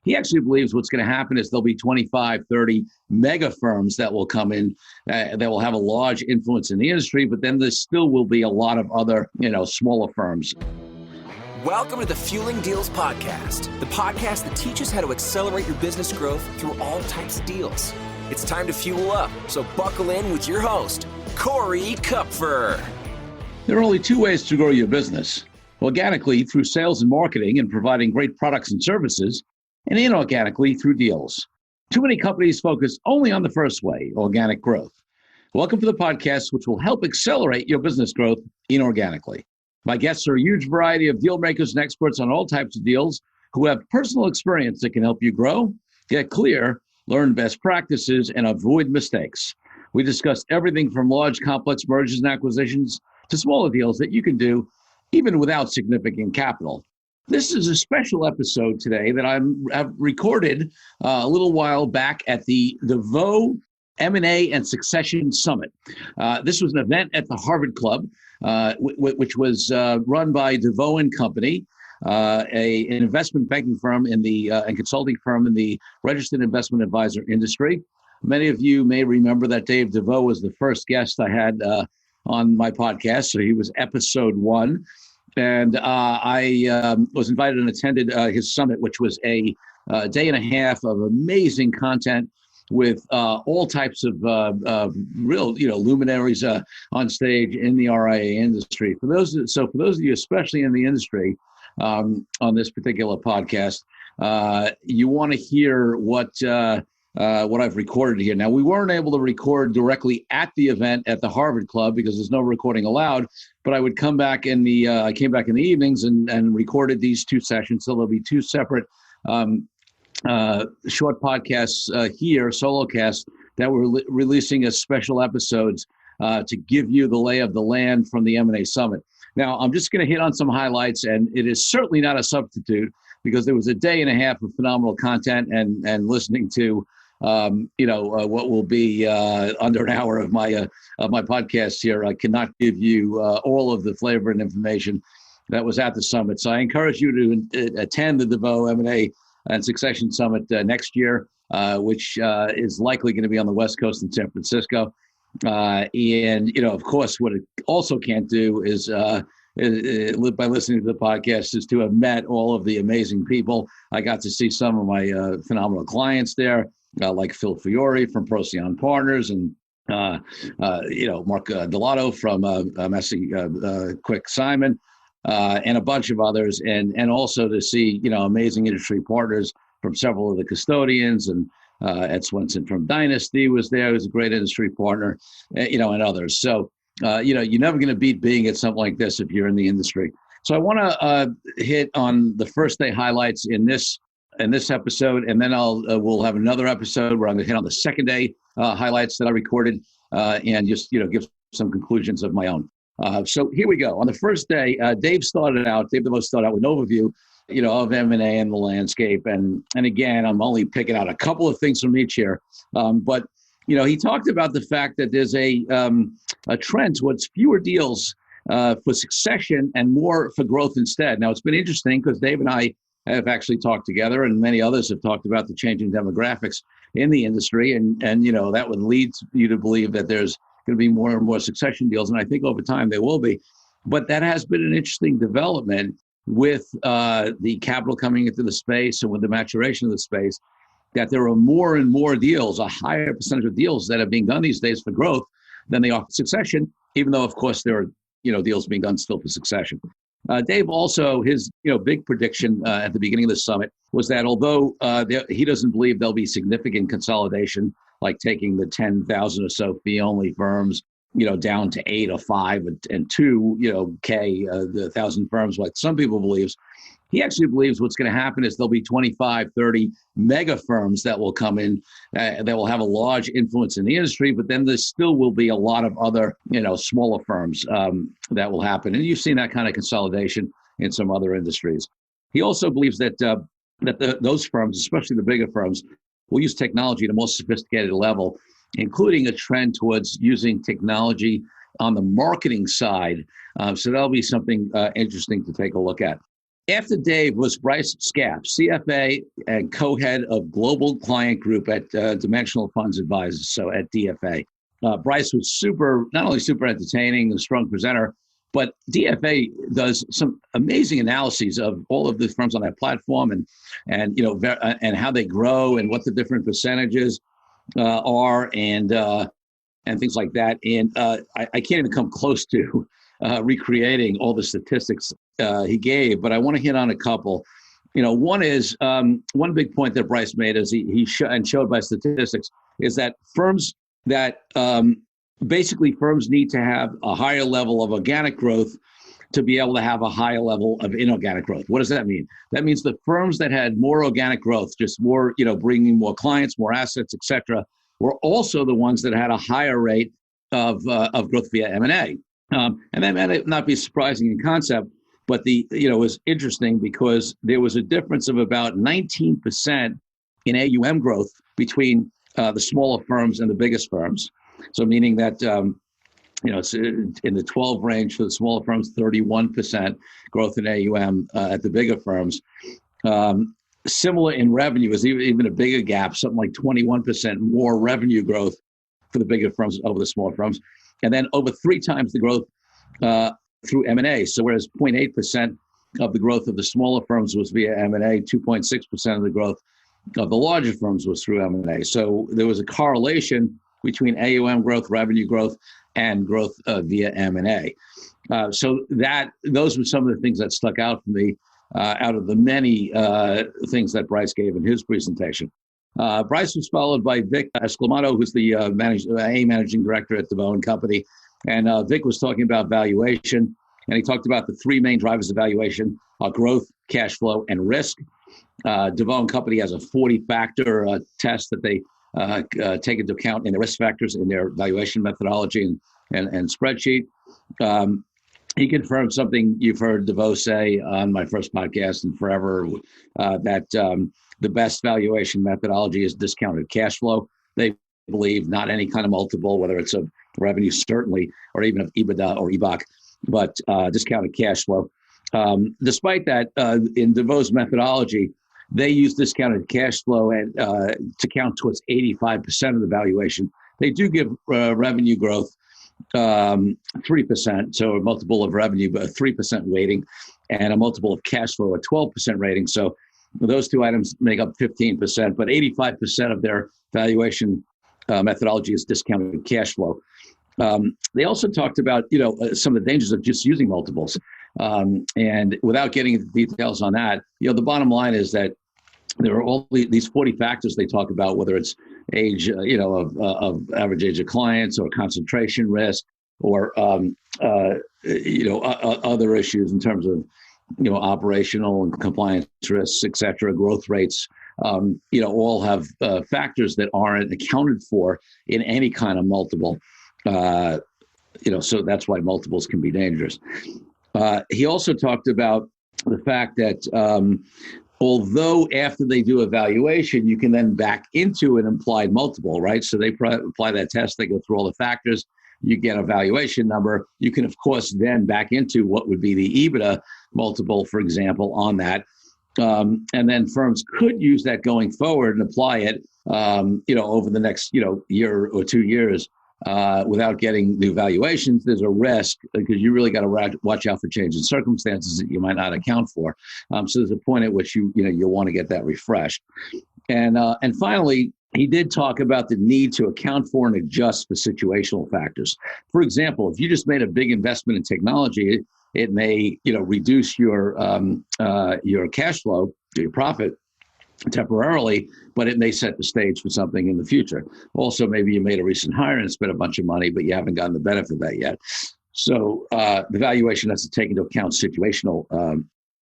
He actually believes what's going to happen is there'll be 25, 30 mega firms that will come in that will have a large influence in the industry, but then there still will be a lot of other, smaller firms. Welcome to the Fueling Deals Podcast, the podcast that teaches how to accelerate your business growth through all types of deals. It's time to fuel up, so buckle in with your host, Corey Kupfer. There are only two ways to grow your business: organically through sales and marketing and providing great products and services, and inorganically through deals. Too many companies focus only on the first way, organic growth. Welcome to the podcast, which will help accelerate your business growth inorganically. My guests are a huge variety of deal makers and experts on all types of deals who have personal experience that can help you grow, get clear, learn best practices, and avoid mistakes. We discuss everything from large, complex mergers and acquisitions to smaller deals that you can do even without significant capital. This is a special episode today that I've recorded a little while back at the DeVoe M&A Succession Summit. This was an event at the Harvard Club, which was run by DeVoe and Company, an investment banking firm and consulting firm in the registered investment advisor industry. Many of you may remember that Dave DeVoe was the first guest I had on my podcast, so he was episode 1. And I was invited and attended his summit, which was a day and a half of amazing content with all types of real, luminaries on stage in the RIA industry. For those of you, especially in the industry, on this particular podcast, you want to hear what I've recorded here. Now, we weren't able to record directly at the event at the Harvard Club because there's no recording allowed. But I would come back I came back in the evenings and recorded these two sessions. So there'll be two separate short podcasts here, solo casts, that we're releasing as special episodes to give you the lay of the land from the M&A Summit. Now, I'm just going to hit on some highlights, and it is certainly not a substitute because there was a day and a half of phenomenal content and listening to what will be under an hour of my podcast here. I cannot give you all of the flavor and information that was at the summit. So I encourage you to attend the DeVoe M&A Succession Summit next year, which is likely going to be on the West Coast in San Francisco. And, of course, what it also can't do is by listening to the podcast is to have met all of the amazing people. I got to see some of my phenomenal clients there, like Phil Fiore from Procyon Partners and Mark Delato from Messi Quick Simon, and a bunch of others, and also to see amazing industry partners from several of the custodians, and Ed Swenson from Dynasty was there, who's a great industry partner, and others. So you're never going to beat being at something like this if you're in the industry. So I want to hit on the first day highlights in this episode, and then we'll have another episode where I'm going to hit on the second day highlights that I recorded, and just give some conclusions of my own. So here we go. On the first day, Dave DeVoe started out with an overview, of M&A and the landscape, and again, I'm only picking out a couple of things from each here, but he talked about the fact that there's a trend towards fewer deals for succession and more for growth instead. Now, it's been interesting because Dave and I have actually talked together, and many others have talked about the changing demographics in the industry, and that would lead you to believe that there's going to be more and more succession deals, and I think over time there will be. But that has been an interesting development with the capital coming into the space and with the maturation of the space, that there are more and more deals, a higher percentage of deals that are being done these days for growth than they are for succession, even though, of course, there are deals being done still for succession. Dave also, his big prediction at the beginning of the summit was that although he doesn't believe there'll be significant consolidation, like taking the 10,000 or so fee-only firms, down to 8 or 5 and 2, the 1,000 firms, like some people believes. He actually believes what's going to happen is there'll be 25, 30 mega firms that will come in that will have a large influence in the industry, but then there still will be a lot of other, smaller firms that will happen. And you've seen that kind of consolidation in some other industries. He also believes that those firms, especially the bigger firms, will use technology at a more sophisticated level, including a trend towards using technology on the marketing side. So that'll be something interesting to take a look at. After Dave was Bryce Scaff, CFA and co-head of Global Client Group at Dimensional Funds Advisors, so at DFA. Bryce was not only super entertaining, a strong presenter, but DFA does some amazing analyses of all of the firms on that platform and how they grow and what the different percentages are and things like that. And I can't even come close to recreating all the statistics he gave, but I want to hit on a couple. One is one big point that Bryce made is he showed by statistics is that firms firms need to have a higher level of organic growth to be able to have a higher level of inorganic growth. What does that mean? That means the firms that had more organic growth, just more, bringing more clients, more assets, et cetera, were also the ones that had a higher rate of growth via M&A. And that may not be surprising in concept, but it was interesting because there was a difference of about 19% in AUM growth between the smaller firms and the biggest firms. So meaning that, it's in the 12 range for the smaller firms, 31% growth in AUM at the bigger firms. Similar in revenue is even a bigger gap, something like 21% more revenue growth for the bigger firms over the smaller firms. And then over 3 times the growth through M&A. So whereas 0.8% of the growth of the smaller firms was via M&A, 2.6% of the growth of the larger firms was through M&A. So there was a correlation between AUM growth, revenue growth, and growth via M&A. So those were some of the things that stuck out for me out of the many things that Bryce gave in his presentation. Bryce was followed by Vic Esclamato, who's the managing director at DeVoe Company. And Vic was talking about valuation, and he talked about the 3 main drivers of valuation: growth, cash flow, and risk. DeVoe Company has a 40-factor test that they take into account in the risk factors in their valuation methodology and spreadsheet. He confirmed something you've heard DeVoe say on my first podcast and forever, that the best valuation methodology is discounted cash flow. They believe not any kind of multiple, whether it's of revenue, certainly, or even of EBITDA or EBOC, but discounted cash flow. Despite that, in DeVoe's methodology, they use discounted cash flow to count towards 85% of the valuation. They do give revenue growth 3%, so a multiple of revenue, but a 3% weighting, and a multiple of cash flow, a 12% rating. So those 2 items make up 15%, but 85% of their valuation methodology is discounted cash flow. They also talked about, some of the dangers of just using multiples. And without getting into details on that, the bottom line is that there are all these 40 factors they talk about, whether it's age, of average age of clients, or concentration risk, or other issues in terms of operational and compliance risks, et cetera, growth rates. All have factors that aren't accounted for in any kind of multiple. So that's why multiples can be dangerous. He also talked about the fact that although after they do evaluation, you can then back into an implied multiple, right? So they apply that test, they go through all the factors, you get a valuation number. You can, of course, then back into what would be the EBITDA multiple, for example, on that. And then firms could use that going forward and apply it, over the next, year or 2 years. Without getting the evaluations, there's a risk because you really got to watch out for change in circumstances that you might not account for. So there's a point at which you'll want to get that refreshed. And finally, he did talk about the need to account for and adjust for situational factors. For example, if you just made a big investment in technology, it may reduce your cash flow, your profit, temporarily, but it may set the stage for something in the future. Also, maybe you made a recent hire and spent a bunch of money, but you haven't gotten the benefit of that yet. So the valuation has to take into account situational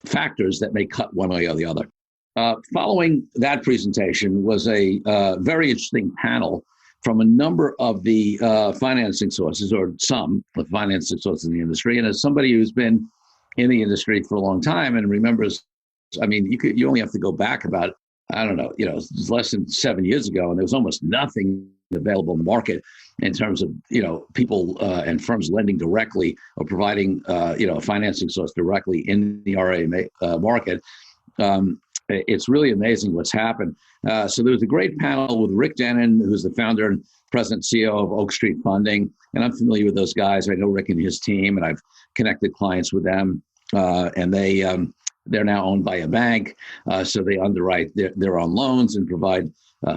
factors that may cut one way or the other. Following that presentation was a very interesting panel from a number of the financing sources, or some of the financing sources in the industry. And as somebody who's been in the industry for a long time and remembers, you only have to go back about, it's less than 7 years ago, and there was almost nothing available in the market in terms of, people and firms lending directly or providing, a financing source directly in the RIA market. It's really amazing what's happened. So there was a great panel with Rick Dennon, who's the founder and president and CEO of Oak Street Funding. And I'm familiar with those guys. I know Rick and his team, and I've connected clients with them. And they're now owned by a bank. So they underwrite their own loans and provide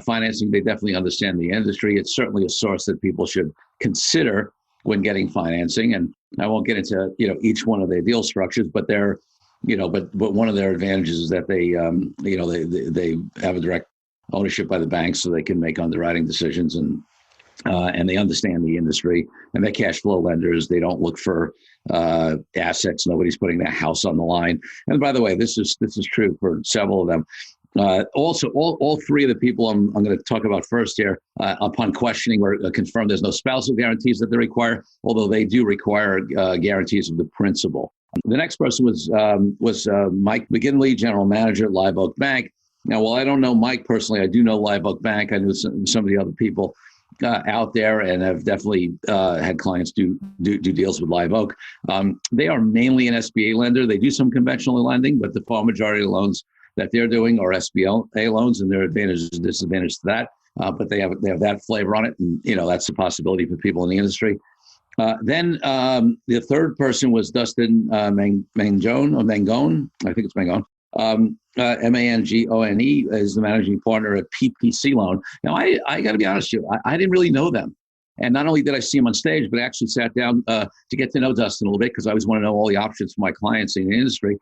financing. They definitely understand the industry. It's certainly a source that people should consider when getting financing. And I won't get into, each one of their deal structures, but they're, but one of their advantages is that they have a direct ownership by the banks, so they can make underwriting decisions, and they understand the industry, and they're cash flow lenders. They don't look for assets. Nobody's putting their house on the line. And by the way, this is true for several of them. Also, all three of the people I'm going to talk about first here, upon questioning, were confirmed there's no spousal guarantees that they require, although they do require guarantees of the principal. The next person was Mike McGinley, general manager at Live Oak Bank. Now, while I don't know Mike personally, I do know Live Oak Bank. I know some of the other people out there, and have definitely had clients do deals with Live Oak. They are mainly an SBA lender. They do some conventional lending, but the far majority of loans that they're doing are SBA loans, and there are advantages and disadvantages to that. But they have that flavor on it, and that's a possibility for people in the industry. Then the third person was Dustin Mangone. I think it's Mangone. Mangone is the managing partner at PPC Loan. Now, I got to be honest with you, I didn't really know them. And not only did I see him on stage, but I actually sat down to get to know Dustin a little bit, because I always want to know all the options for my clients in the industry.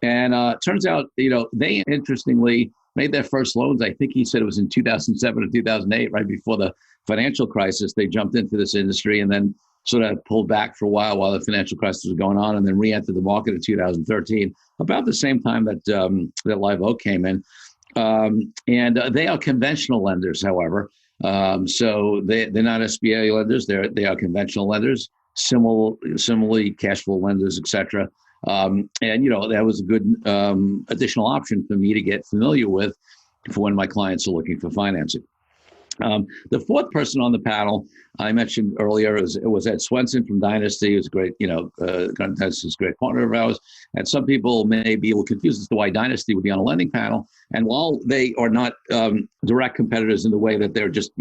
And turns out, they interestingly made their first loans. I think he said it was in 2007 or 2008, right before the financial crisis. They jumped into this industry and then sort of pulled back for a while the financial crisis was going on, and then re-entered the market in 2013, about the same time that Live Oak came in. And they are conventional lenders, however. So they're not SBA lenders. They are conventional lenders, similarly cash flow lenders, etc. And that was a good additional option for me to get familiar with for when my clients are looking for financing. The fourth person on the panel I mentioned earlier was Ed Swenson from Dynasty, who's a great, Dynasty's a great partner of ours. And some people may be a little confused as to why Dynasty would be on a lending panel. And while they are not direct competitors in the way that they're just,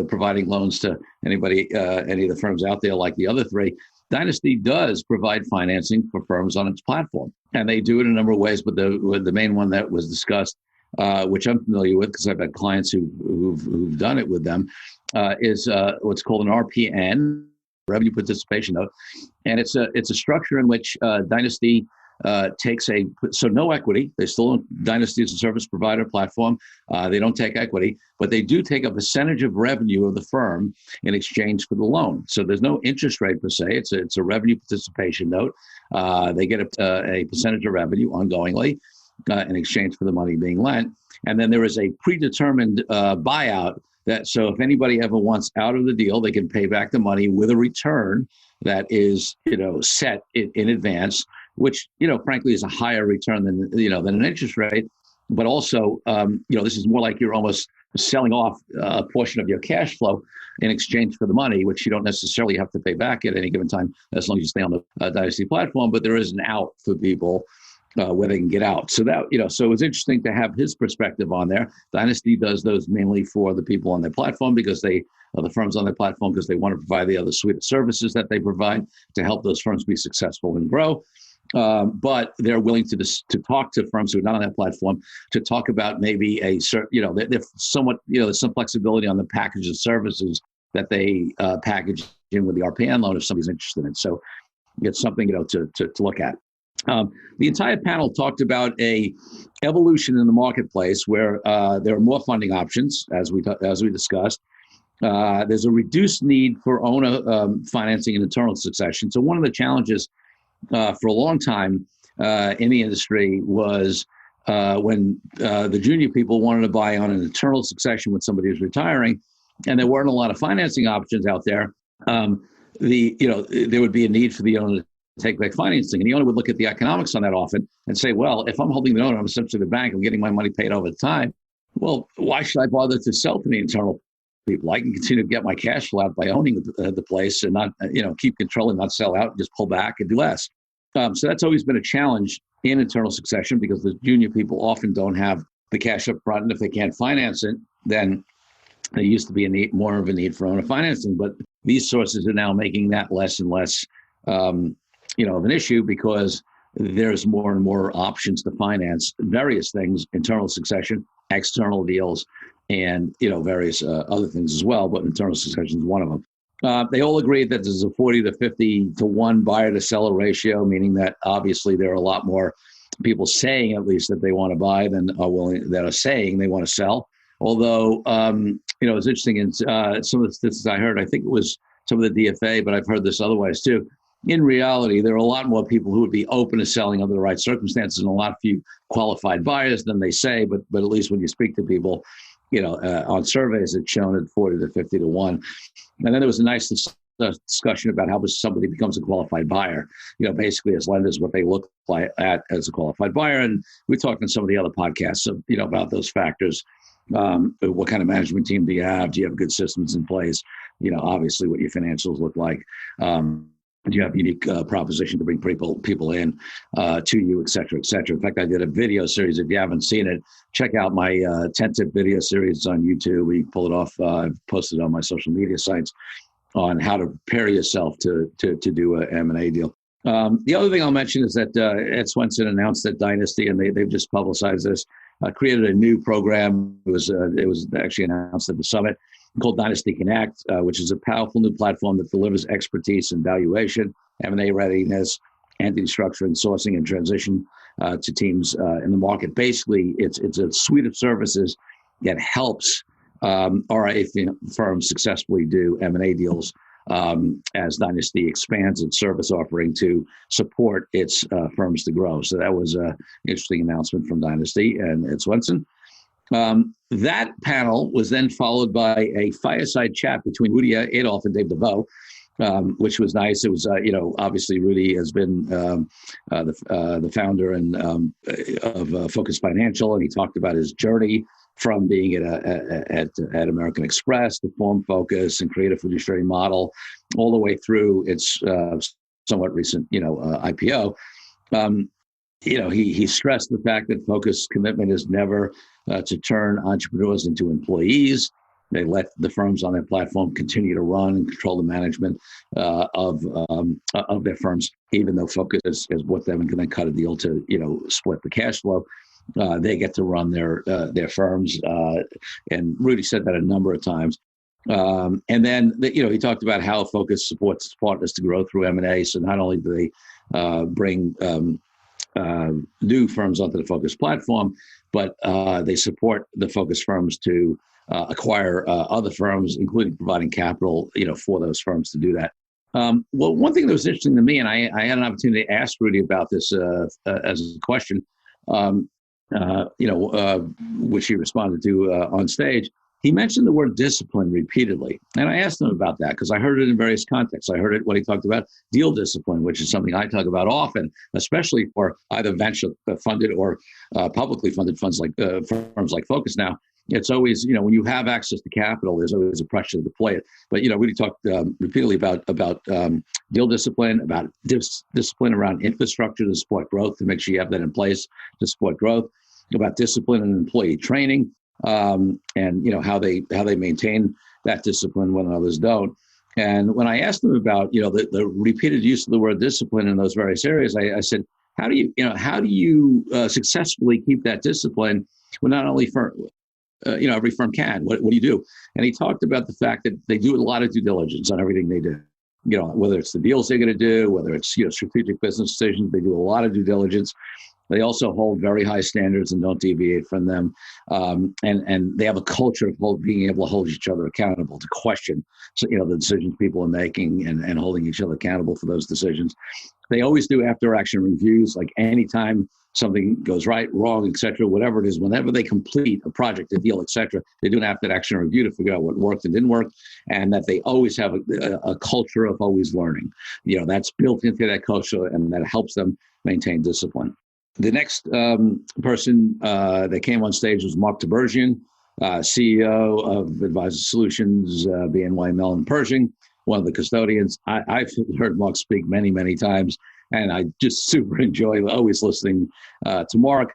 providing loans to anybody, any of the firms out there like the other three, Dynasty does provide financing for firms on its platform. And they do it in a number of ways, but the main one that was discussed, which I'm familiar with because I've had clients who've done it with them, is what's called an RPN, revenue participation note, and it's a structure in which Dynasty takes no equity. They still Dynasty is a service provider platform. They don't take equity, but they do take a percentage of revenue of the firm in exchange for the loan. So there's no interest rate per se. It's a revenue participation note. They get a percentage of revenue ongoingly in exchange for the money being lent. And then there is a predetermined buyout so if anybody ever wants out of the deal, they can pay back the money with a return that is, set in advance, which, frankly is a higher return than an interest rate. But also, this is more like you're almost selling off a portion of your cash flow in exchange for the money, which you don't necessarily have to pay back at any given time, as long as you stay on the Dynasty platform. But there is an out for people where they can get out. So that, so it was interesting to have his perspective on there. Dynasty does those mainly for the people on their platform, because the firms on their platform, because they want to provide the other suite of services that they provide to help those firms be successful and grow. But they're willing to talk to firms who are not on that platform to talk about maybe a certain, they're somewhat, there's some flexibility on the package of services that they package in with the RPN loan if somebody's interested in it. So it's something, to look at. The entire panel talked about a evolution in the marketplace where there are more funding options, as we discussed. There's a reduced need for owner financing and internal succession. So one of the challenges for a long time in the industry was when the junior people wanted to buy on an internal succession when somebody was retiring, and there weren't a lot of financing options out there. There would be a need for the owner to take back financing. And the owner would look at the economics on that often and say, well, if I'm holding the note, I'm essentially the bank, I'm getting my money paid over time. Well, why should I bother to sell to the internal people. I can continue to get my cash flow out by owning the place and not, keep control and not sell out, just pull back and do less. So that's always been a challenge in internal succession because the junior people often don't have the cash up front. And if they can't finance it, then there used to be more of a need for owner financing. But these sources are now making that less and less, of an issue because there's more and more options to finance various things, internal succession, external deals, and various other things as well. But internal succession is one of them. They all agree that there's a 40 to 50 to 1 buyer to seller ratio, meaning that obviously there are a lot more people saying at least that they want to buy than are willing that are saying they want to sell. Although, it's interesting in some of the statistics I heard, I think it was some of the DFA, but I've heard this otherwise too. In reality, there are a lot more people who would be open to selling under the right circumstances and a lot few qualified buyers than they say. But at least when you speak to people, on surveys, it's shown at 40 to 50 to 1. And then there was a nice discussion about how somebody becomes a qualified buyer, basically as lenders, what they look like as a qualified buyer. And we talked on some of the other podcasts, about those factors. What kind of management team do you have? Do you have good systems in place? Obviously what your financials look like. Do you have a unique proposition to bring people in to you, et cetera, et cetera. In fact, I did a video series. If you haven't seen it, check out my 10-tip video series on YouTube. We pull it off. I've posted it on my social media sites on how to prepare yourself to do an M&A deal. The other thing I'll mention is that Ed Swenson announced that Dynasty, and they've just publicized this, created a new program. It was actually announced at the summit, called Dynasty Connect, which is a powerful new platform that delivers expertise in valuation, M&A readiness, entity structure, and sourcing and transition to teams in the market. Basically, it's a suite of services that helps RIA firms successfully do M&A deals as Dynasty expands its service offering to support its firms to grow. So that was an interesting announcement from Dynasty and Ed Swenson. That panel was then followed by a fireside chat between Rudy Adolph and David DeVoe, which was nice. It was, obviously Rudy has been the founder and of Focus Financial, and he talked about his journey from being at American Express to form Focus and create a fiduciary model, all the way through its somewhat recent, IPO. He stressed the fact that Focus commitment is never to turn entrepreneurs into employees. They let the firms on their platform continue to run and control the management of their firms, even though Focus is with them and can then cut a deal to split the cash flow. They get to run their firms, and Rudy said that a number of times. And then he talked about how Focus supports partners to grow through M&A. So not only do they bring new firms onto the Focus platform, but they support the Focus firms to acquire other firms, including providing capital, for those firms to do that. Well, one thing that was interesting to me, and I had an opportunity to ask Rudy about this as a question, which he responded to on stage. He mentioned the word discipline repeatedly. And I asked him about that because I heard it in various contexts. I heard it when he talked about deal discipline, which is something I talk about often, especially for either venture funded or publicly funded funds like firms like Focus now. It's always, when you have access to capital, there's always a pressure to deploy it. But, we talked repeatedly about deal discipline, about discipline around infrastructure to support growth, to make sure you have that in place to support growth, about discipline and employee training, and how they maintain that discipline when others don't. And when I asked them about the repeated use of the word discipline in those various areas, I said, how do you successfully keep that discipline when not only every firm can? What do you do? And he talked about the fact that they do a lot of due diligence on everything they do. Whether it's the deals they're going to do, whether it's strategic business decisions, they do a lot of due diligence. They also hold very high standards and don't deviate from them. And they have a culture of being able to hold each other accountable, to question the decisions people are making and holding each other accountable for those decisions. They always do after action reviews, like anytime something goes right, wrong, et cetera, whatever it is, whenever they complete a project, a deal, et cetera, they do an after action review to figure out what worked and didn't work, and that they always have a culture of always learning. That's built into that culture, and that helps them maintain discipline. The next person that came on stage was Mark Tibergien, CEO of Advisor Solutions, BNY Mellon Pershing, one of the custodians. I've heard Mark speak many, many times, and I just super enjoy always listening to Mark.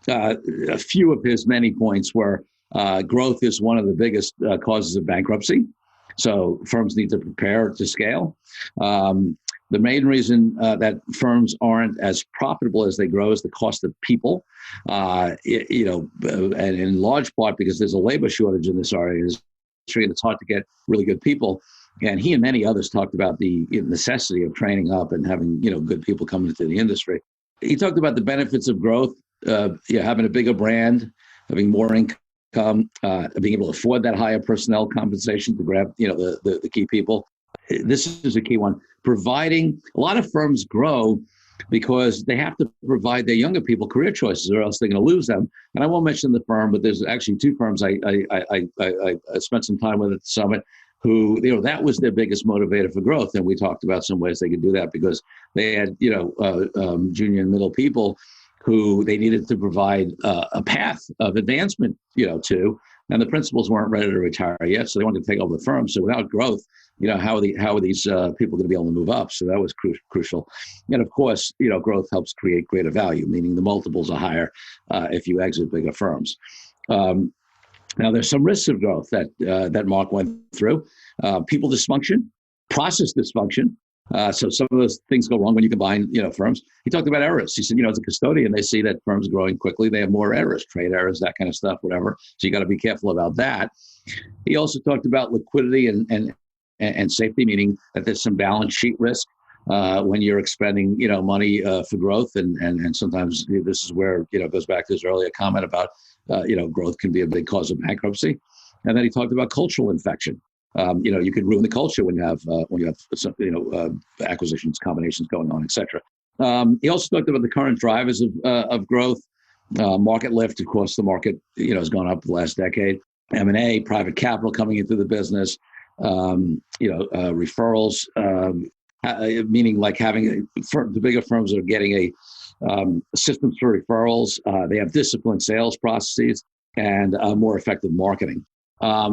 A few of his many points were growth is one of the biggest causes of bankruptcy. So firms need to prepare to scale. The main reason that firms aren't as profitable as they grow is the cost of people, and in large part because there's a labor shortage in this area, and it's hard to get really good people. And he and many others talked about the necessity of training up and having good people come into the industry. He talked about the benefits of growth, having a bigger brand, having more income, being able to afford that higher personnel compensation to grab the key people. This is a key one. Providing, a lot of firms grow because they have to provide their younger people career choices, or else they're going to lose them. And I won't mention the firm, but there's actually two firms I spent some time with at the summit who, that was their biggest motivator for growth. And we talked about some ways they could do that because they had, junior and middle people who they needed to provide a path of advancement, to, and the principals weren't ready to retire yet, so they wanted to take over the firm. So without growth, how are these people going to be able to move up? So that was crucial. And of course, growth helps create greater value, meaning the multiples are higher if you exit bigger firms. Now, there's some risks of growth that Mark went through. People dysfunction, process dysfunction. So some of those things go wrong when you combine, firms. He talked about errors. He said, as a custodian, they see that firms growing quickly, they have more errors, trade errors, that kind of stuff, whatever. So you got to be careful about that. He also talked about liquidity and safety, meaning that there's some balance sheet risk when you're expending, money for growth. And sometimes this is where, it goes back to his earlier comment about, growth can be a big cause of bankruptcy. And then he talked about cultural infection. You could ruin the culture when you have acquisitions, combinations going on, et cetera. He also talked about the current drivers of growth, market lift. Of course, the market, has gone up the last decade. M&A, private capital coming into the business, referrals, meaning like having the bigger firms are getting systems for referrals. They have disciplined sales processes and more effective marketing.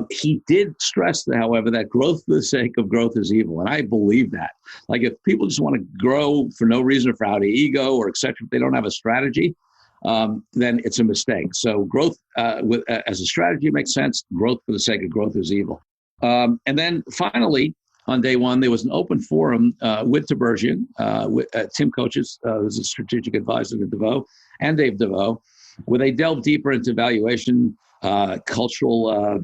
He did stress, however, that growth for the sake of growth is evil. And I believe that. Like if people just want to grow for no reason, for out of ego or et cetera, if they don't have a strategy, then it's a mistake. So growth as a strategy makes sense. Growth for the sake of growth is evil. And then finally, on day one, there was an open forum with Tibergian, with Tim Coaches, who's a strategic advisor to DeVoe, and Dave DeVoe, where they delved deeper into valuation, cultural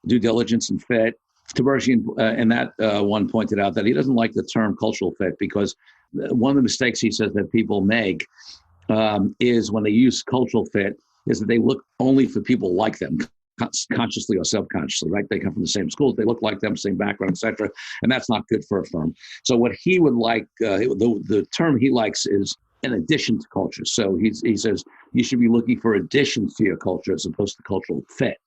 due diligence and fit. Tibergian in that one pointed out that he doesn't like the term cultural fit because one of the mistakes he says that people make is when they use cultural fit is that they look only for people like them, consciously or subconsciously, right? They come from the same schools, they look like them, same background, et cetera, and that's not good for a firm. So what he would like, the term he likes is in addition to culture. So he says you should be looking for additions to your culture as opposed to cultural fit.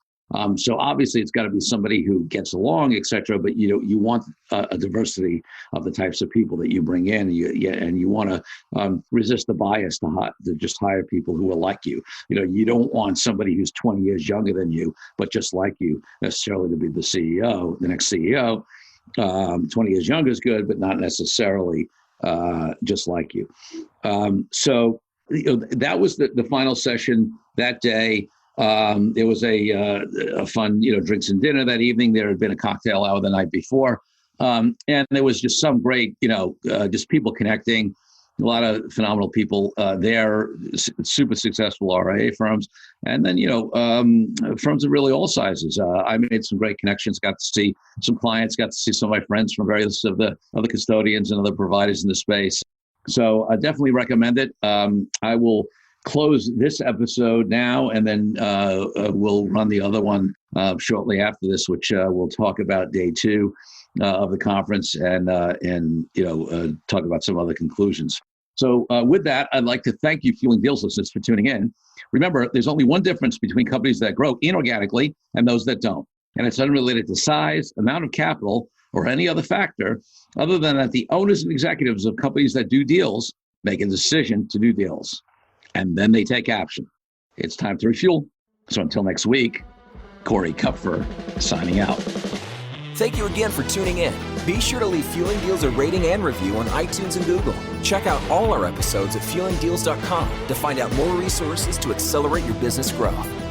So obviously it's got to be somebody who gets along, et cetera, but you want a diversity of the types of people that you bring in, and you want to resist the bias to just hire people who are like you. You don't want somebody who's 20 years younger than you, but just like you necessarily to be the CEO, the next CEO. 20 years younger is good, but not necessarily just like you. So that was the final session that day. There was a fun, drinks and dinner that evening. There had been a cocktail hour the night before. And there was just some great, just people connecting, a lot of phenomenal people there, super successful RIA firms. And then, firms of really all sizes. I made some great connections, got to see some clients, got to see some of my friends from various of the other custodians and other providers in the space. So I definitely recommend it. I will close this episode now, and then we'll run the other one shortly after this, which we'll talk about day two of the conference and talk about some other conclusions. So with that, I'd like to thank you, Fueling Deals listeners, for tuning in. Remember, there's only one difference between companies that grow inorganically and those that don't, and it's unrelated to size, amount of capital, or any other factor, other than that the owners and executives of companies that do deals make a decision to do deals. And then they take action. It's time to refuel. So until next week, Corey Kupfer, signing out. Thank you again for tuning in. Be sure to leave Fueling Deals a rating and review on iTunes and Google. Check out all our episodes at fuelingdeals.com to find out more resources to accelerate your business growth.